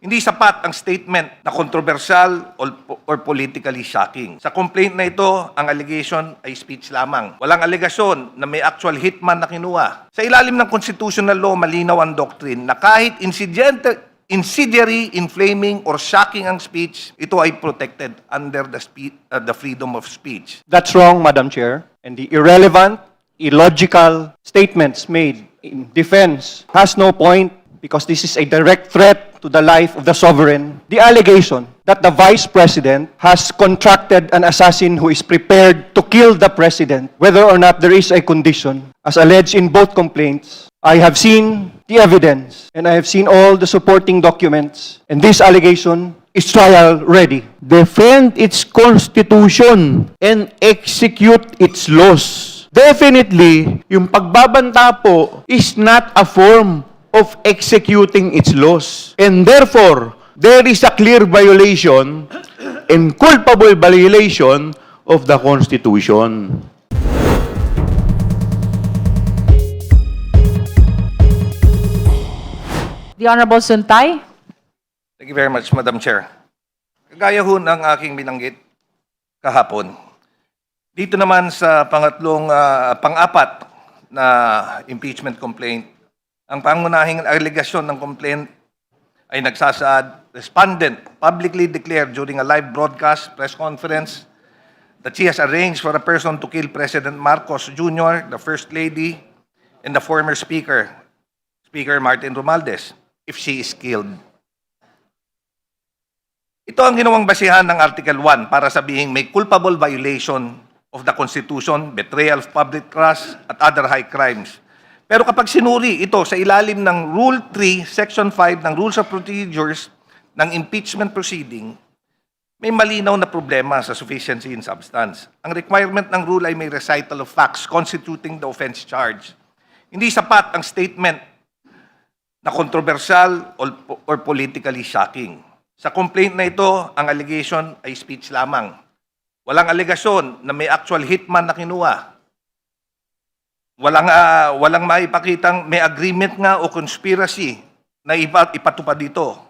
Hindi sapat ang statement na kontrobersyal or politically shocking. Sa complaint na ito, ang allegation ay speech lamang. Walang alegasyon na may actual hitman na kinuha. Sa ilalim ng constitutional law, malinaw ang doctrine na kahit incendiary, inflaming, or shocking ang speech, ito ay protected under the freedom of speech. That's wrong, Madam Chair. And the irrelevant, illogical statements made in defense has no point because this is a direct threat to the life of the sovereign. The allegation that the Vice President has contracted an assassin who is prepared to kill the President, whether or not there is a condition, as alleged in both complaints, I have seen the evidence and I have seen all the supporting documents, and this allegation is trial ready. Defend its constitution and execute its laws. Definitely, yung pagbabanta po is not a form of executing its laws. And therefore, there is a clear violation and culpable violation of the Constitution. The Honorable Suntay. Thank you very much, Madam Chair. Kagaya ho ng aking binanggit kahapon, dito naman sa pang-apat na impeachment complaint, ang pangunahing alegasyon ng complaint ay nagsasaad, respondent publicly declared during a live broadcast press conference that she has arranged for a person to kill President Marcos Jr., the First Lady, and the former Speaker, Speaker Martin Romualdez, if she is killed. Ito ang ginawang basihan ng Article 1 para sabihing may culpable violation of the Constitution, betrayal of public trust, at other high crimes. Pero kapag sinuri ito sa ilalim ng Rule 3, Section 5 ng Rules of Procedures ng impeachment proceeding, may malinaw na problema sa sufficiency in substance. Ang requirement ng rule ay may recital of facts constituting the offense charge. Hindi sapat ang statement na kontrobersyal or politically shocking. Sa complaint na ito, ang allegation ay speech lamang. Walang alegasyon na may actual hitman na kinuha. Walang maipakitang may agreement nga o conspiracy na ipatupad dito.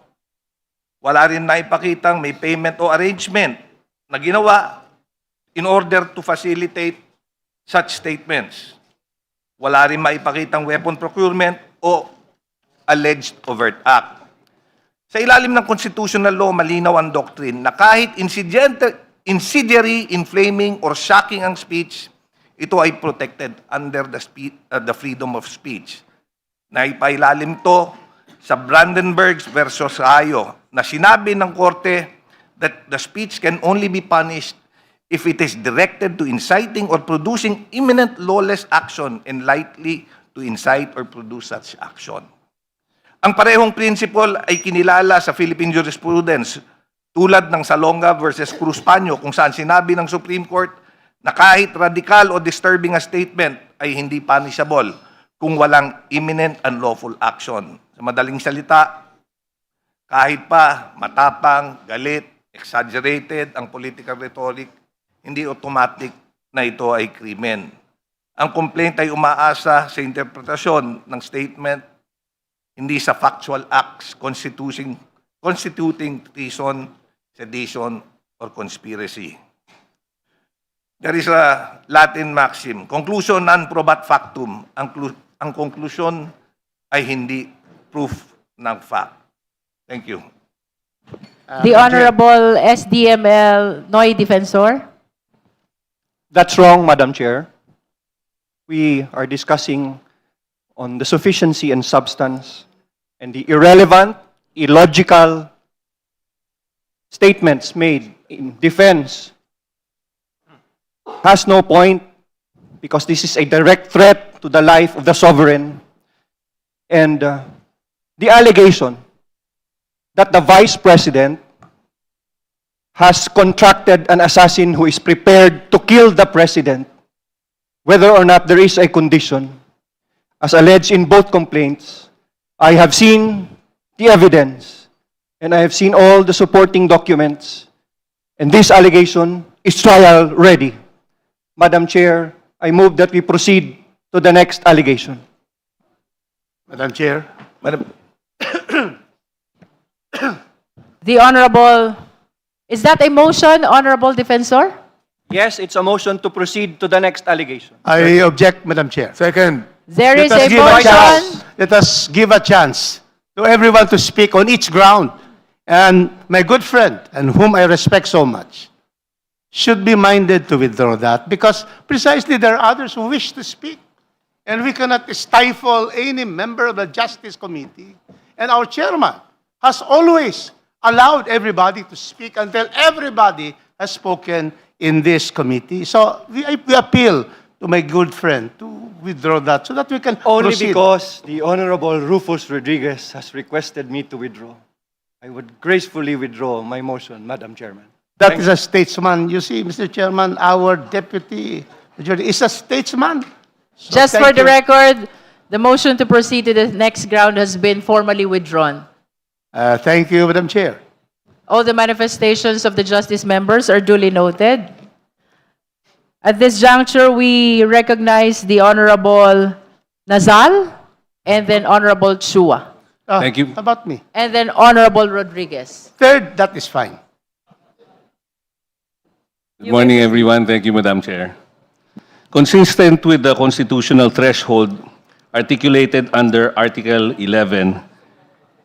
Wala rin naipakitang may payment o arrangement na ginawa in order to facilitate such statements. Wala rin maipakitang weapon procurement o alleged overt act. Sa ilalim ng constitutional law, malinaw ang doctrine na kahit incendiary, inflaming, or shocking ang speech, ito ay protected under the freedom of speech. Naipailalim to sa Brandenburg versus Rayo na sinabi ng korte that the speech can only be punished if it is directed to inciting or producing imminent lawless action and likely to incite or produce such action. Ang parehong principle ay kinilala sa Philippine jurisprudence tulad ng Salonga versus Cruz Paño kung saan sinabi ng Supreme Court na kahit radical o disturbing a statement ay hindi punishable kung walang imminent and lawful action. Sa madaling salita, kahit pa matapang, galit, exaggerated ang political rhetoric, hindi automatic na ito ay krimen. Ang complaint ay umaasa sa interpretasyon ng statement, hindi sa factual acts constituting treason, sedition, or conspiracy. There is a Latin maxim, conclusion non probat factum. Ang conclusion ay hindi proof ng fact. Thank you. The Honorable SDML Noy Defensor. That's wrong, Madam Chair. We are discussing on the sufficiency and substance and the irrelevant, illogical statements made in defense has no point because this is a direct threat to the life of the sovereign. And the allegation that the Vice President has contracted an assassin who is prepared to kill the President, whether or not there is a condition, as alleged in both complaints, I have seen the evidence and I have seen all the supporting documents, and this allegation is trial ready. Madam Chair, I move that we proceed to the next allegation. Madam Chair. Madam The Honorable, is that a motion, Honorable Defensor? Yes, it's a motion to proceed to the next allegation. I object, Madam Chair. Second. There is Let us a give a chance. motion. Let us give a chance to everyone to speak on each ground. And my good friend, and whom I respect so much, should be minded to withdraw that because precisely there are others who wish to speak. And we cannot stifle any member of the Justice Committee. And our chairman has always allowed everybody to speak until everybody has spoken in this committee. So we appeal to my good friend to withdraw that so that we can Only proceed. because the Honorable Rufus Rodriguez has requested me to withdraw. I would gracefully withdraw my motion, Madam Chairman. That is a statesman. You see, Mr. Chairman, our deputy majority is a statesman. So Just thank for the you. record, the motion to proceed to the next ground has been formally withdrawn. Thank you, Madam Chair. All the manifestations of the Justice members are duly noted. At this juncture, we recognize the Honorable Nazal and then Honorable Chua Thank you. How about me? and then Honorable Rodriguez. Third, that is fine. Good morning, everyone. Thank you, Madam Chair. Consistent with the constitutional threshold articulated under Article 11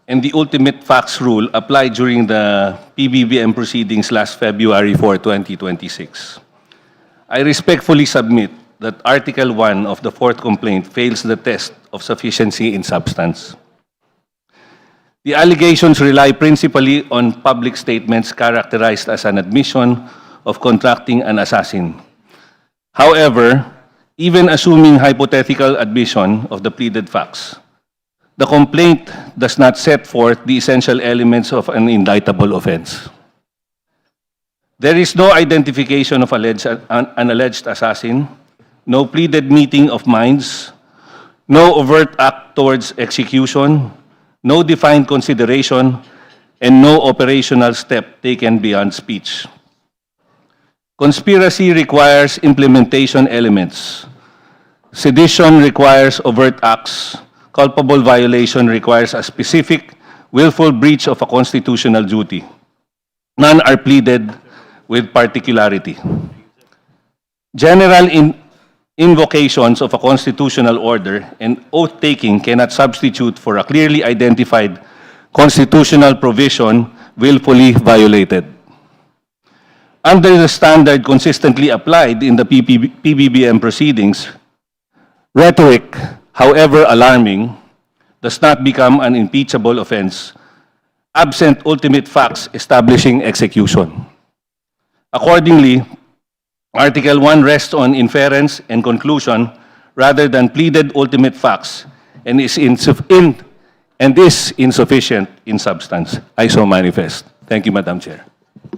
and the ultimate facts rule applied during the PBBM proceedings last February 4, 2026, I respectfully submit that Article 1 of the fourth complaint fails the test of sufficiency in substance. The allegations rely principally on public statements characterized as an admission of contracting an assassin. However, even assuming hypothetical admission of the pleaded facts, the complaint does not set forth the essential elements of an indictable offense. There is no identification of an alleged assassin, no pleaded meeting of minds, no overt act towards execution, no defined consideration, and no operational step taken beyond speech. Conspiracy requires implementation elements. Sedition requires overt acts. Culpable violation requires a specific, willful breach of a constitutional duty. None are pleaded with particularity. General invocations of a constitutional order and oath-taking cannot substitute for a clearly identified constitutional provision willfully violated. Under the standard consistently applied in the PBBM proceedings, rhetoric, however alarming, does not become an impeachable offense absent ultimate facts establishing execution. Accordingly, Article 1 rests on inference and conclusion rather than pleaded ultimate facts and is insufficient in substance. I so manifest. Thank you, Madam Chair.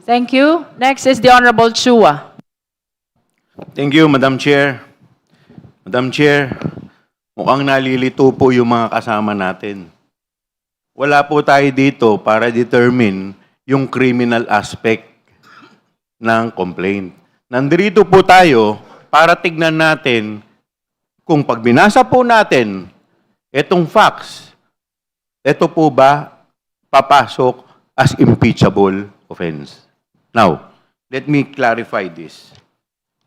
Thank you. Next is the Honorable Chua. Thank you, Madam Chair. Madam Chair, mukhang nalilito po yung mga kasama natin. Wala po tayo dito para determine yung criminal aspect ng complaint. Nandito po tayo para tignan natin kung pag binasa po natin itong facts, ito po ba papasok as impeachable offense? Now, let me clarify this.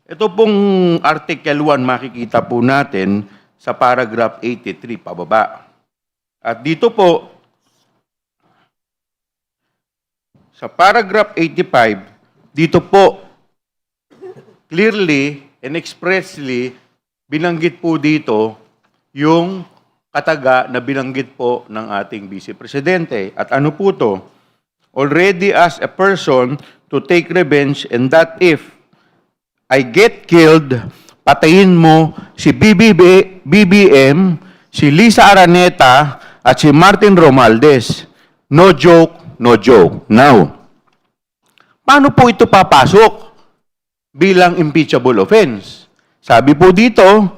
Ito pong Article 1, makikita po natin sa paragraph 83 pababa. At dito po, sa paragraph 85, dito po, clearly and expressly, binanggit po dito yung kataga na binanggit po ng ating Vice Presidente. At ano po to? Already as a person to take revenge and that if I get killed, patayin mo si BBM, si Lisa Araneta, at si Martin Romualdez. No joke, no joke. Now, paano po ito papasok bilang impeachable offense? Sabi po dito,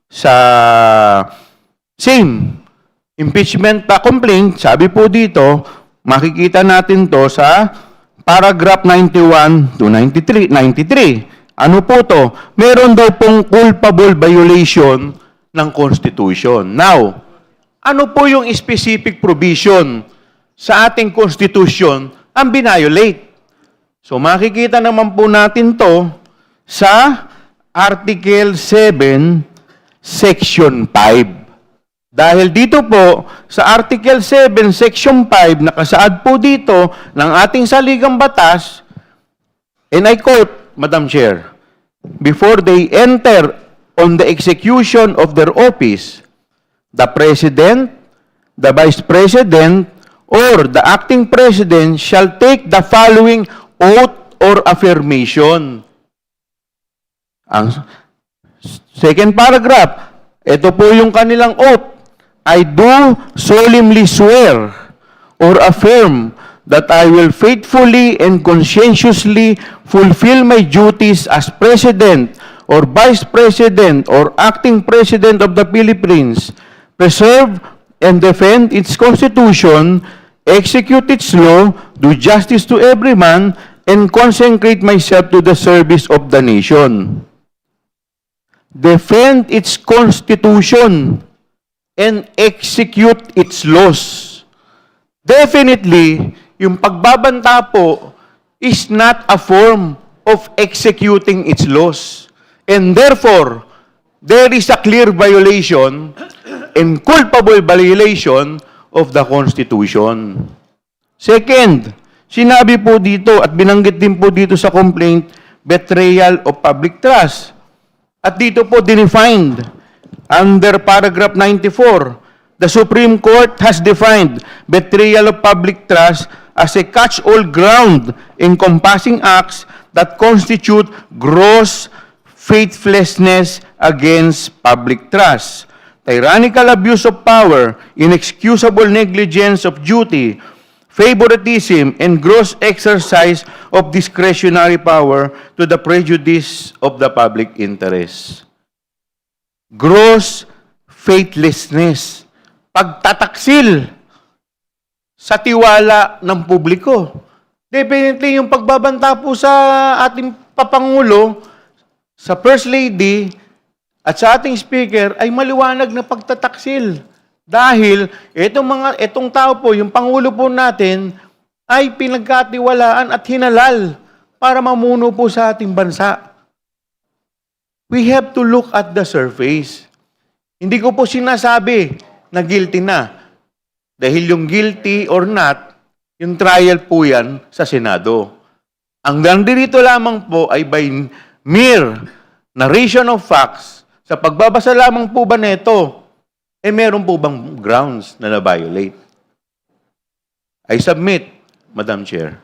sa same impeachment complaint, sabi po dito, makikita natin to sa paragraph 91 to 93. Ano po to? Meron daw pong culpable violation ng Constitution. Now, ano po yung specific provision sa ating Constitution ang binayolate. So makikita naman po natin to sa Article 7, Section 5. Dahil dito po, sa Article 7, Section 5, nakasaad po dito ng ating saligang batas, and I quote, Madam Chair, before they enter on the execution of their office, the President, the Vice President, or the Acting President shall take the following oath or affirmation. Ang second paragraph, ito po yung kanilang oath. I do solemnly swear or affirm that I will faithfully and conscientiously fulfill my duties as President or Vice President or Acting President of the Philippines, preserve and defend its Constitution, execute its law, do justice to every man, and consecrate myself to the service of the nation. Defend its Constitution and execute its laws. Definitely, yung pagbabanta po is not a form of executing its laws. And therefore, there is a clear violation and culpable violation of the Constitution. Second, sinabi po dito at binanggit din po dito sa complaint, betrayal of public trust. At dito po defined under paragraph 94, the Supreme Court has defined betrayal of public trust as a catch-all ground encompassing acts that constitute gross faithlessness against public trust, tyrannical abuse of power, inexcusable negligence of duty, favoritism, and gross exercise of discretionary power to the prejudice of the public interest. Gross faithlessness, pagtataksil sa tiwala ng publiko. Definitely, yung pagbabanta po sa ating Papangulo, sa First Lady, at sa ating Speaker, ay maliwanag na pagtataksil. Dahil itong tao po, yung Pangulo po natin, ay pinagkatiwalaan at hinalal para mamuno po sa ating bansa. We have to look at the surface. Hindi ko po sinasabi na guilty na. Dahil yung guilty or not, yung trial po yan sa Senado. Ang nandito lamang po ay by mere narration of facts. Sa pagbabasa lamang po ba neto, meron po bang grounds na na-violate? I submit, Madam Chair,